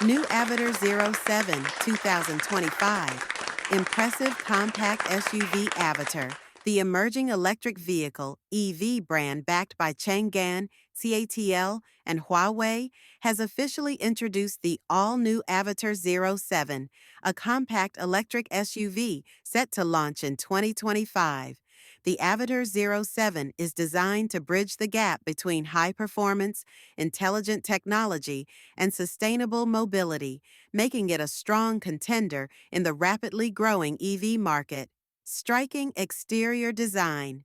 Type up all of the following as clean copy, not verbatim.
New Avatr 07 2025. Impressive compact SUV Avatr, the emerging electric vehicle EV brand backed by Changan, CATL, and Huawei, has officially introduced the all-new Avatr 07, a compact electric SUV set to launch in 2025. The Avatr 07 is designed to bridge the gap between high performance, intelligent technology, and sustainable mobility, making it a strong contender in the rapidly growing EV market. Striking exterior design.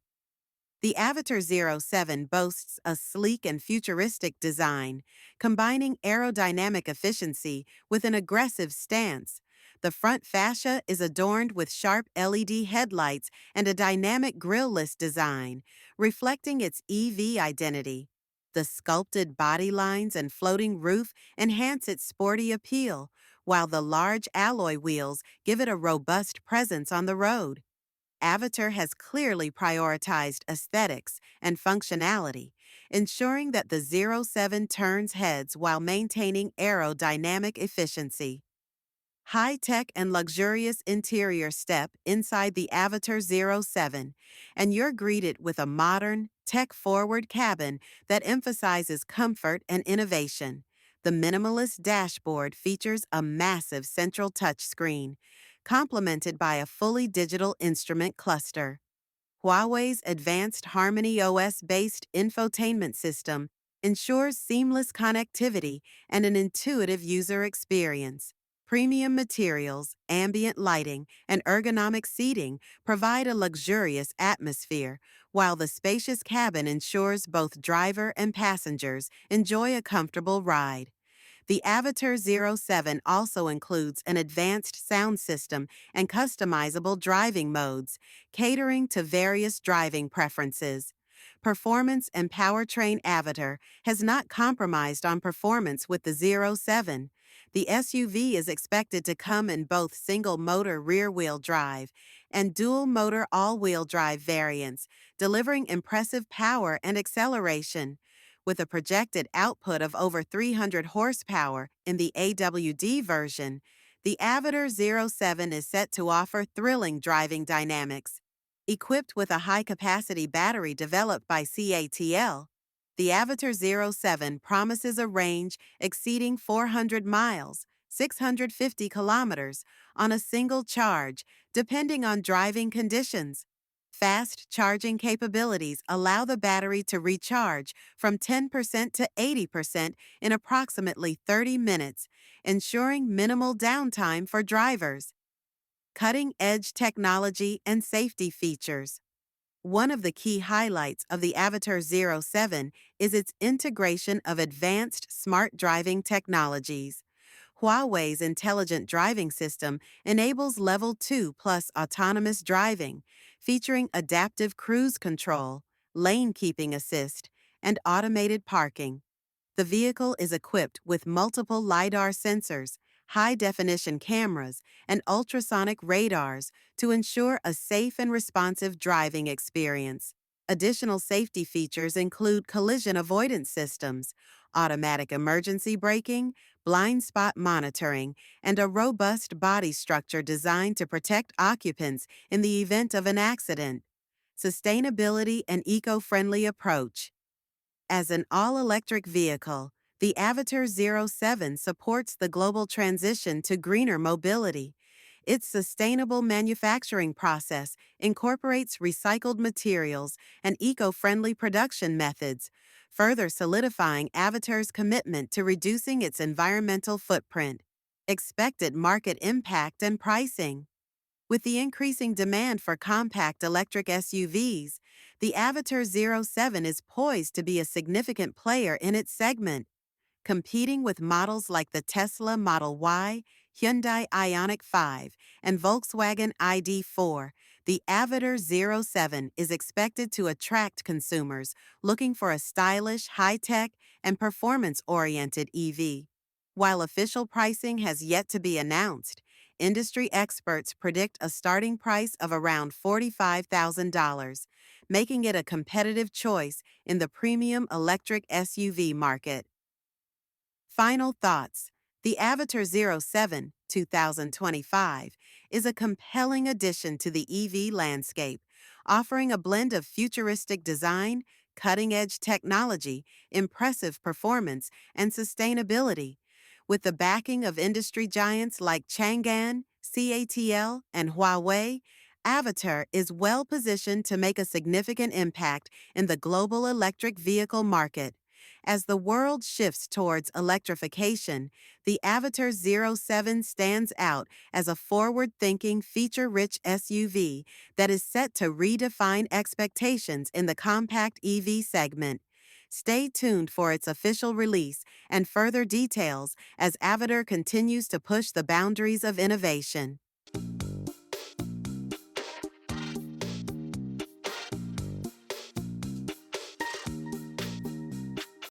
The Avatr 07 boasts a sleek and futuristic design, combining aerodynamic efficiency with an aggressive stance. The front fascia is adorned with sharp LED headlights and a dynamic grille-less design, reflecting its EV identity. The sculpted body lines and floating roof enhance its sporty appeal, while the large alloy wheels give it a robust presence on the road. Avatr has clearly prioritized aesthetics and functionality, ensuring that the 07 turns heads while maintaining aerodynamic efficiency. High-tech and luxurious interior step inside the Avatr 07, and you're greeted with a modern, tech-forward cabin that emphasizes comfort and innovation. The minimalist dashboard features a massive central touchscreen, complemented by a fully digital instrument cluster. Huawei's advanced Harmony OS-based infotainment system ensures seamless connectivity and an intuitive user experience. Premium materials, ambient lighting, and ergonomic seating provide a luxurious atmosphere, while the spacious cabin ensures both driver and passengers enjoy a comfortable ride. The Avatr 07 also includes an advanced sound system and customizable driving modes, catering to various driving preferences. Performance and powertrain Avatr has not compromised on performance with the 07. The SUV is expected to come in both single-motor rear-wheel drive and dual-motor all-wheel drive variants, delivering impressive power and acceleration. With a projected output of over 300 horsepower in the AWD version, the Avatr 07 is set to offer thrilling driving dynamics. Equipped with a high-capacity battery developed by CATL, the Avatr 07 promises a range exceeding 400 miles, 650 kilometers, on a single charge, depending on driving conditions. Fast charging capabilities allow the battery to recharge from 10% to 80% in approximately 30 minutes, ensuring minimal downtime for drivers. Cutting-edge technology and safety features. One of the key highlights of the Avatr 07 is its integration of advanced smart driving technologies. Huawei's intelligent driving system enables Level 2 plus autonomous driving, featuring adaptive cruise control, lane keeping assist, and automated parking. The vehicle is equipped with multiple LiDAR sensors, high-definition cameras, and ultrasonic radars to ensure a safe and responsive driving experience. Additional safety features include collision avoidance systems, automatic emergency braking, blind spot monitoring, and a robust body structure designed to protect occupants in the event of an accident. Sustainability and eco-friendly approach. As an all-electric vehicle, the Avatr 07 supports the global transition to greener mobility. Its sustainable manufacturing process incorporates recycled materials and eco-friendly production methods, further solidifying Avatr's commitment to reducing its environmental footprint. Expected market impact and pricing. With the increasing demand for compact electric SUVs, the Avatr 07 is poised to be a significant player in its segment. Competing with models like the Tesla Model Y, Hyundai Ioniq 5, and Volkswagen ID.4, the Avatr 07 is expected to attract consumers looking for a stylish, high-tech, and performance-oriented EV. While official pricing has yet to be announced, industry experts predict a starting price of around $45,000, making it a competitive choice in the premium electric SUV market. Final thoughts. The Avatr 07 2025 is a compelling addition to the EV landscape, offering a blend of futuristic design, cutting-edge technology, impressive performance, and sustainability. With the backing of industry giants like Changan, CATL, and Huawei, Avatr is well positioned to make a significant impact in the global electric vehicle market. As the world shifts towards electrification, the Avatr 07 stands out as a forward-thinking, feature-rich SUV that is set to redefine expectations in the compact EV segment. Stay tuned for its official release and further details as Avatr continues to push the boundaries of innovation.